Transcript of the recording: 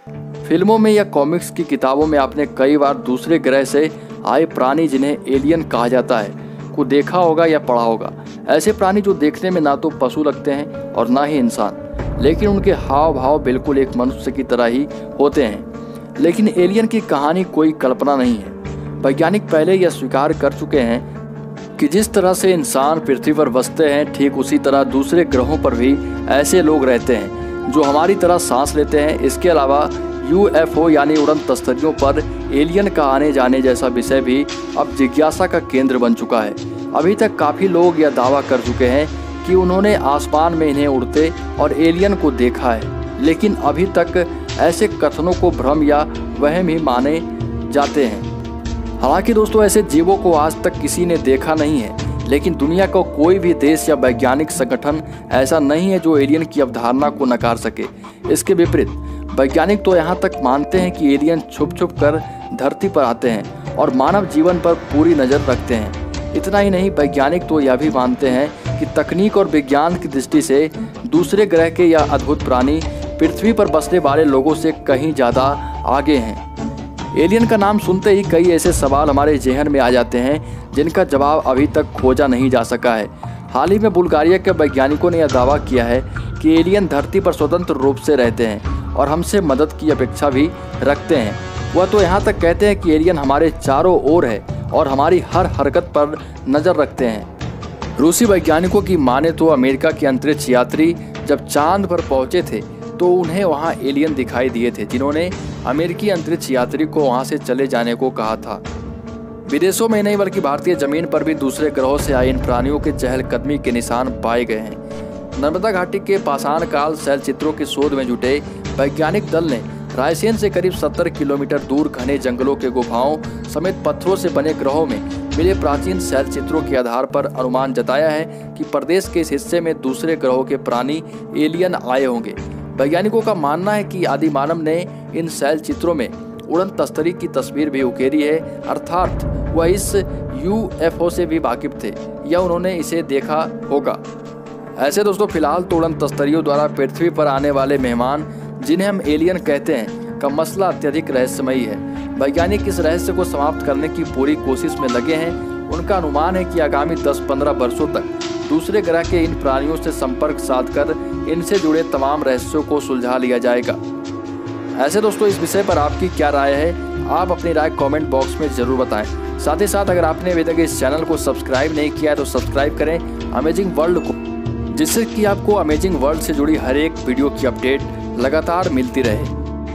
फिल्मों में या कॉमिक्स की किताबों में आपने कई बार दूसरे ग्रह से आए प्राणी, जिन्हें एलियन कहा जाता है, को देखा होगा या पढ़ा होगा। ऐसे प्राणी जो देखने में ना तो पशु लगते हैं और ना ही इंसान, लेकिन उनके हाव भाव बिल्कुल एक मनुष्य की तरह ही होते हैं। लेकिन एलियन की कहानी कोई कल्पना नहीं है। वैज्ञानिक पहले यह स्वीकार कर चुके हैं कि जिस तरह से इंसान पृथ्वी पर बसते हैं, ठीक उसी तरह दूसरे ग्रहों पर भी ऐसे लोग रहते हैं जो हमारी तरह सांस लेते हैं। इसके अलावा UFO यानी उड़न तस्तरियों पर एलियन का आने जाने जैसा विषय भी अब जिज्ञासा का केंद्र बन चुका है। अभी तक काफ़ी लोग यह दावा कर चुके हैं कि उन्होंने आसमान में इन्हें उड़ते और एलियन को देखा है, लेकिन अभी तक ऐसे कथनों को भ्रम या वहम ही माने जाते हैं। हालांकि दोस्तों, ऐसे जीवों को आज तक किसी ने देखा नहीं है, लेकिन दुनिया का कोई भी देश या वैज्ञानिक संगठन ऐसा नहीं है जो एलियन की अवधारणा को नकार सके। इसके विपरीत वैज्ञानिक तो यहाँ तक मानते हैं कि एलियन छुप छुप कर धरती पर आते हैं और मानव जीवन पर पूरी नज़र रखते हैं। इतना ही नहीं, वैज्ञानिक तो यह भी मानते हैं कि तकनीक और विज्ञान की दृष्टि से दूसरे ग्रह के या अद्भुत प्राणी पृथ्वी पर बसने वाले लोगों से कहीं ज़्यादा आगे हैं। एलियन का नाम सुनते ही कई ऐसे सवाल हमारे जहन में आ जाते हैं जिनका जवाब अभी तक खोजा नहीं जा सका है। हाल ही में बुल्गारिया के वैज्ञानिकों ने यह दावा किया है कि एलियन धरती पर स्वतंत्र रूप से रहते हैं और हमसे मदद की अपेक्षा भी रखते हैं। वह तो यहाँ तक कहते हैं कि एलियन हमारे चारों ओर है और हमारी हर हरकत पर नज़र रखते हैं। रूसी वैज्ञानिकों की माने तो अमेरिका के अंतरिक्ष यात्री जब चांद पर पहुँचे थे तो उन्हें वहाँ एलियन दिखाई दिए थे, जिन्होंने अमेरिकी अंतरिक्ष यात्री को वहाँ से चले जाने को कहा था। विदेशों में नहीं बल्कि भारतीय जमीन पर भी दूसरे ग्रहों से आए इन प्राणियों के चहलकदमी के निशान पाए गए हैं। नर्मदा घाटी के पाषाण काल शैल चित्रों की शोध में जुटे वैज्ञानिक दल ने रायसेन से करीब 70 किलोमीटर दूर घने जंगलों के गुफाओं समेत पत्थरों से बने ग्रहों में मिले प्राचीन शैल चित्रों के आधार पर अनुमान जताया है कि प्रदेश के इस हिस्से में दूसरे ग्रहों के प्राणी एलियन आए होंगे। वैज्ञानिकों का मानना है कि आदि मानव ने इन शैल चित्रों में उड़न तस्तरी की तस्वीर भी उकेरी है, अर्थात वह इस UFO से भी वाकिफ थे या उन्होंने इसे देखा होगा। ऐसे दोस्तों, फिलहाल तो उड़न तस्तरियों द्वारा पृथ्वी पर आने वाले मेहमान, जिन्हें हम एलियन कहते हैं, का मसला अत्यधिक रहस्यमयी है। वैज्ञानिक इस रहस्य को समाप्त करने की पूरी कोशिश में लगे हैं। उनका अनुमान है कि आगामी 10-15 वर्षों तक दूसरे ग्रह के इन प्राणियों से संपर्क साधकर इनसे जुड़े तमाम रहस्यों को सुलझा लिया जाएगा। ऐसे दोस्तों, इस विषय पर आपकी क्या राय है? आप अपनी राय कमेंट बॉक्स में जरूर बताएं। साथ ही साथ अगर आपने अभी तक इस चैनल को सब्सक्राइब नहीं किया है तो सब्सक्राइब करें अमेजिंग वर्ल्ड को, जिससे कि आपको अमेजिंग वर्ल्ड से जुड़ी हर एक वीडियो की अपडेट लगातार मिलती रहे।